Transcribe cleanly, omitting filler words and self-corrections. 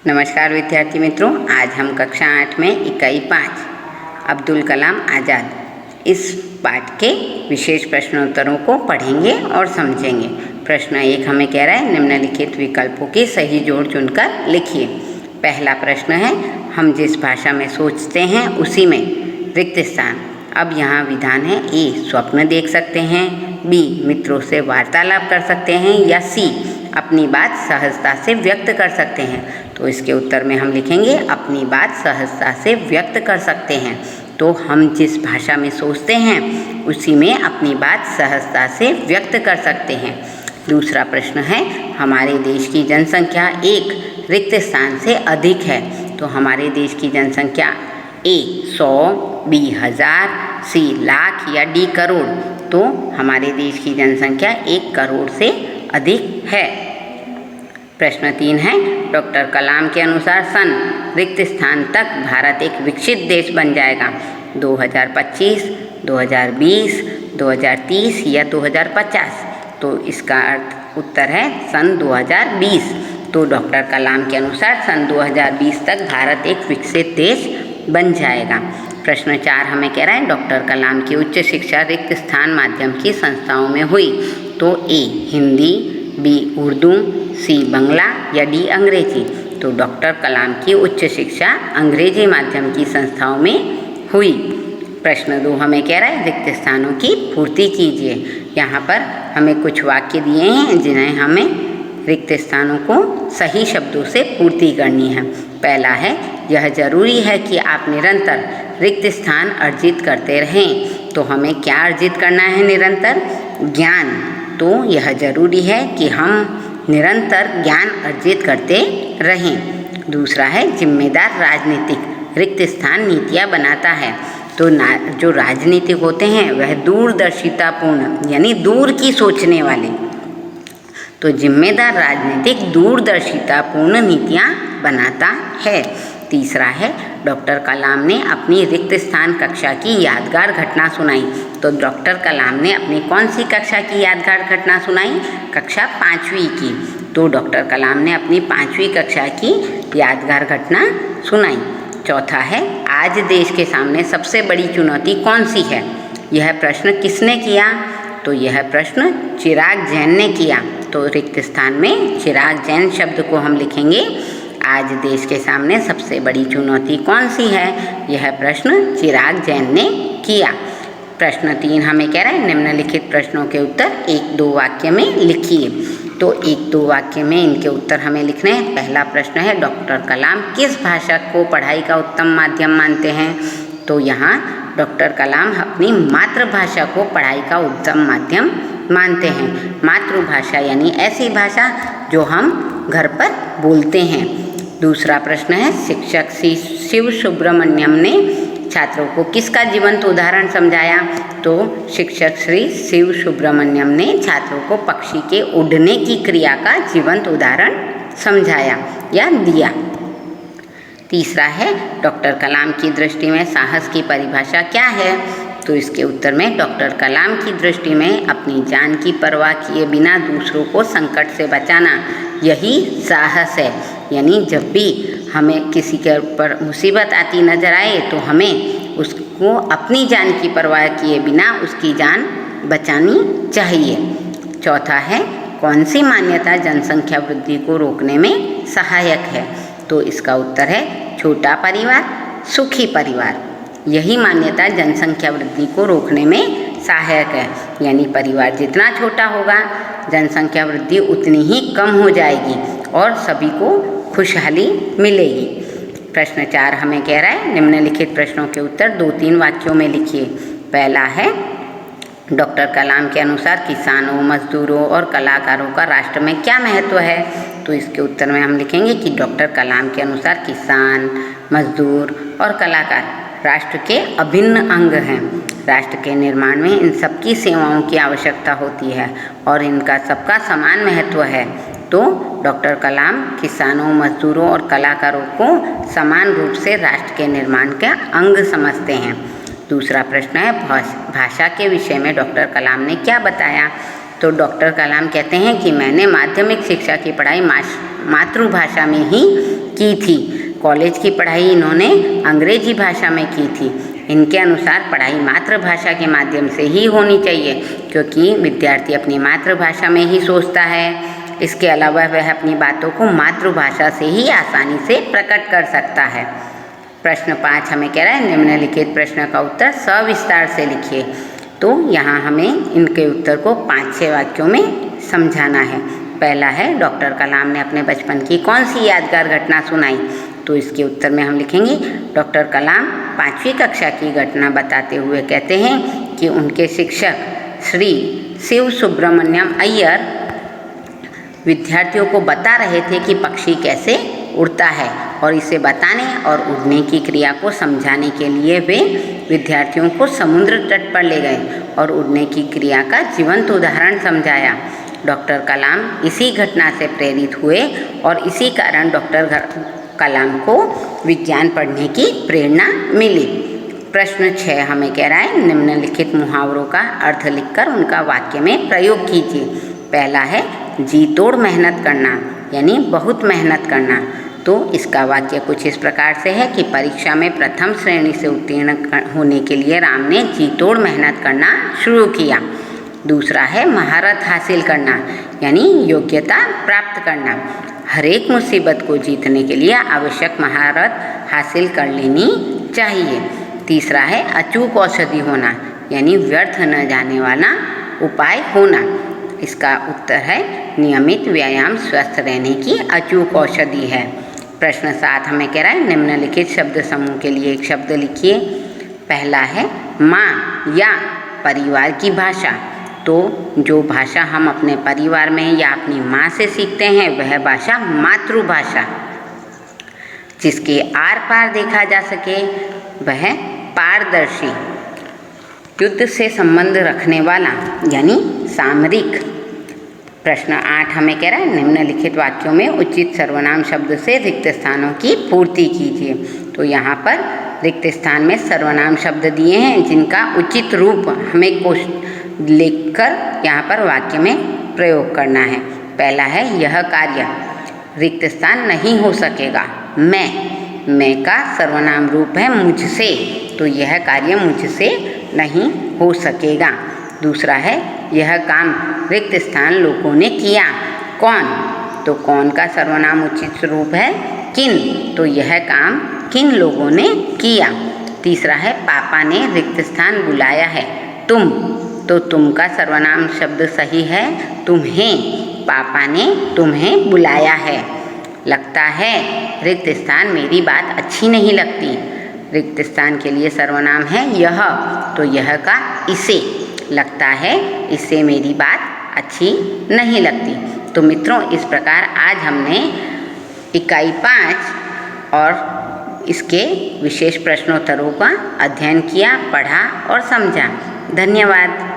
नमस्कार विद्यार्थी मित्रों, आज हम कक्षा 8 में इकाई 5 अब्दुल कलाम आज़ाद इस पाठ के विशेष प्रश्नोत्तरों को पढ़ेंगे और समझेंगे। प्रश्न 1 हमें कह रहा है निम्नलिखित विकल्पों की सही जोड़ चुनकर लिखिए। पहला प्रश्न है हम जिस भाषा में सोचते हैं उसी में रिक्त स्थान। अब यहाँ विधान है ए स्वप्न देख सकते हैं, बी मित्रों से वार्तालाप कर सकते हैं या सी अपनी बात सहजता से व्यक्त कर सकते हैं। तो इसके उत्तर में हम लिखेंगे अपनी बात सहजता से व्यक्त कर सकते हैं। तो हम जिस भाषा में सोचते हैं उसी में अपनी बात सहजता से व्यक्त कर सकते हैं। दूसरा प्रश्न है हमारे देश की जनसंख्या एक रिक्त स्थान से अधिक है। तो हमारे देश की जनसंख्या ए 100, बी 1000, सी लाख या डी करोड़। तो हमारे देश की जनसंख्या 1 करोड़ से अधिक है। प्रश्न 3 है डॉक्टर कलाम के अनुसार सन रिक्त स्थान तक भारत एक विकसित देश बन जाएगा। 2025, 2020, 2030 या 2050। तो इसका उत्तर है सन 2020। तो डॉक्टर कलाम के अनुसार सन 2020 तक भारत एक विकसित देश बन जाएगा। प्रश्न 4 हमें कह रहा है डॉक्टर कलाम की उच्च शिक्षा रिक्त स्थान माध्यम की संस्थाओं में हुई। तो ए हिंदी, बी उर्दू, सी बंगला या डी अंग्रेजी। तो डॉक्टर कलाम की उच्च शिक्षा अंग्रेजी माध्यम की संस्थाओं में हुई। प्रश्न 2 हमें कह रहा है रिक्त स्थानों की पूर्ति कीजिए। यहाँ पर हमें कुछ वाक्य दिए हैं जिन्हें हमें रिक्त स्थानों को सही शब्दों से पूर्ति करनी है। पहला है यह जरूरी है कि आप निरंतर रिक्त स्थान अर्जित करते रहें। तो हमें क्या अर्जित करना है निरंतर? ज्ञान। तो यह जरूरी है कि हम निरंतर ज्ञान अर्जित करते रहें। दूसरा है जिम्मेदार राजनीतिक रिक्त स्थान नीतियाँ बनाता है। तो जो राजनीतिक होते हैं वह दूरदर्शितापूर्ण यानी दूर की सोचने वाले। तो जिम्मेदार राजनीतिक दूरदर्शितापूर्ण नीतियाँ बनाता है। तीसरा है डॉक्टर कलाम ने अपनी रिक्त स्थान कक्षा की यादगार घटना सुनाई। तो डॉक्टर कलाम ने अपनी कौन सी कक्षा की यादगार घटना सुनाई? कक्षा 5वीं की। तो डॉक्टर कलाम ने अपनी 5वीं कक्षा की यादगार घटना सुनाई। चौथा है आज देश के सामने सबसे बड़ी चुनौती कौन सी है? यह प्रश्न किसने किया? तो यह प्रश्न चिराग जैन ने किया। तो रिक्त स्थान में चिराग जैन शब्द को हम लिखेंगे। आज देश के सामने सबसे बड़ी चुनौती कौन सी है? यह प्रश्न चिराग जैन ने किया। प्रश्न 3 हमें कह रहा है निम्नलिखित प्रश्नों के उत्तर 1-2 वाक्य में लिखिए। तो 1-2 वाक्य में इनके उत्तर हमें लिखने हैं। पहला प्रश्न है डॉक्टर कलाम किस भाषा को पढ़ाई का उत्तम माध्यम मानते हैं? तो यहाँ डॉक्टर कलाम अपनी मातृभाषा को पढ़ाई का उत्तम माध्यम मानते हैं। मातृभाषा यानी ऐसी भाषा जो हम घर पर बोलते हैं। दूसरा प्रश्न है शिक्षक शिव सुब्रमण्यम ने छात्रों को किसका जीवंत उदाहरण समझाया? तो शिक्षक श्री शिव सुब्रमण्यम ने छात्रों को पक्षी के उड़ने की क्रिया का जीवंत उदाहरण समझाया या दिया। तीसरा है डॉक्टर कलाम की दृष्टि में साहस की परिभाषा क्या है? तो इसके उत्तर में डॉक्टर कलाम की दृष्टि में अपनी जान की परवाह किए बिना दूसरों को संकट से बचाना यही साहस है। यानी जब भी हमें किसी के ऊपर मुसीबत आती नजर आए तो हमें उसको अपनी जान की परवाह किए बिना उसकी जान बचानी चाहिए। चौथा है कौन सी मान्यता जनसंख्या वृद्धि को रोकने में सहायक है? तो इसका उत्तर है छोटा परिवार, सुखी परिवार। यही मान्यता जनसंख्या वृद्धि को रोकने में सहायक है। यानी परिवार जितना छोटा होगा जनसंख्या वृद्धि उतनी ही कम हो जाएगी और सभी को खुशहाली मिलेगी। प्रश्न 4 हमें कह रहा है निम्नलिखित प्रश्नों के उत्तर 2-3 वाक्यों में लिखिए। पहला है डॉक्टर कलाम के अनुसार किसानों, मजदूरों और कलाकारों का राष्ट्र में क्या महत्व है? तो इसके उत्तर में हम लिखेंगे कि डॉक्टर कलाम के अनुसार किसान, मजदूर और कलाकार राष्ट्र के अभिन्न अंग हैं। राष्ट्र के निर्माण में इन सबकी सेवाओं की आवश्यकता होती है और इनका सबका समान महत्व है। तो डॉक्टर कलाम किसानों, मजदूरों और कलाकारों को समान रूप से राष्ट्र के निर्माण का अंग समझते हैं। दूसरा प्रश्न है भाषा के विषय में डॉक्टर कलाम ने क्या बताया? तो डॉक्टर कलाम कहते हैं कि मैंने माध्यमिक शिक्षा की पढ़ाई मातृभाषा में ही की थी। कॉलेज की पढ़ाई इन्होंने अंग्रेजी भाषा में की थी। इनके अनुसार पढ़ाई मातृभाषा के माध्यम से ही होनी चाहिए, क्योंकि विद्यार्थी अपनी मातृभाषा में ही सोचता है। इसके अलावा वह अपनी बातों को मातृभाषा से ही आसानी से प्रकट कर सकता है। प्रश्न 5 हमें कह रहा है निम्नलिखित प्रश्न का उत्तर सविस्तार से लिखिए। तो यहाँ हमें इनके उत्तर को 5-6 वाक्यों में समझाना है। पहला है डॉक्टर कलाम ने अपने बचपन की कौन सी यादगार घटना सुनाई। तो इसके उत्तर में हम लिखेंगे डॉक्टर कलाम 5वीं कक्षा की घटना बताते हुए कहते हैं कि उनके शिक्षक श्री शिव सुब्रमण्यम अय्यर विद्यार्थियों को बता रहे थे कि पक्षी कैसे उड़ता है, और इसे बताने और उड़ने की क्रिया को समझाने के लिए वे विद्यार्थियों को समुद्र तट पर ले गए और उड़ने की क्रिया का जीवंत उदाहरण समझाया। डॉक्टर कलाम इसी घटना से प्रेरित हुए और इसी कारण डॉक्टर कलाम को विज्ञान पढ़ने की प्रेरणा मिली। प्रश्न 6 हमें कह रहा है निम्नलिखित मुहावरों का अर्थ लिखकर उनका वाक्य में प्रयोग कीजिए। पहला है जी तोड़ मेहनत करना, यानी बहुत मेहनत करना। तो इसका वाक्य कुछ इस प्रकार से है कि परीक्षा में प्रथम श्रेणी से उत्तीर्ण होने के लिए राम ने जी तोड़ मेहनत करना शुरू किया। दूसरा है महारत हासिल करना, यानी योग्यता प्राप्त करना। हर एक मुसीबत को जीतने के लिए आवश्यक महारत हासिल कर लेनी चाहिए। तीसरा है अचूक औषधि होना, यानी व्यर्थ न जाने वाला उपाय होना। इसका उत्तर है नियमित व्यायाम स्वस्थ रहने की अचूक औषधि है। प्रश्न 7 हमें कह रहा है निम्नलिखित शब्द समूह के लिए एक शब्द लिखिए। पहला है माँ या परिवार की भाषा। तो जो भाषा हम अपने परिवार में या अपनी माँ से सीखते हैं वह भाषा मातृभाषा। जिसके आर पार देखा जा सके वह पारदर्शी। युद्ध से संबंध रखने वाला, यानी सामरिक। प्रश्न 8 हमें कह रहा है निम्नलिखित वाक्यों में उचित सर्वनाम शब्द से रिक्त स्थानों की पूर्ति कीजिए। तो यहाँ पर रिक्त स्थान में सर्वनाम शब्द दिए हैं जिनका उचित रूप हमें लिखकर यहाँ पर वाक्य में प्रयोग करना है। पहला है यह कार्य, रिक्त स्थान नहीं हो सकेगा। मैं का सर्वनाम रूप है मुझसे, तो यह कार्य मुझसे नहीं हो सकेगा। दूसरा है यह काम रिक्त स्थान लोगों ने किया। कौन, तो कौन का सर्वनाम उचित रूप है किन, तो यह काम किन लोगों ने किया। तीसरा है पापा ने रिक्त स्थान बुलाया है। तुम, तो तुम का सर्वनाम शब्द सही है तुम्हें, पापा ने तुम्हें बुलाया है। लगता है रिक्त स्थान मेरी बात अच्छी नहीं लगती। रिक्त स्थान के लिए सर्वनाम है यह, तो यह का इसे। लगता है इससे मेरी बात अच्छी नहीं लगती। तो मित्रों, इस प्रकार आज हमने इकाई 5 और इसके विशेष प्रश्नोत्तरों का अध्ययन किया, पढ़ा और समझा। धन्यवाद।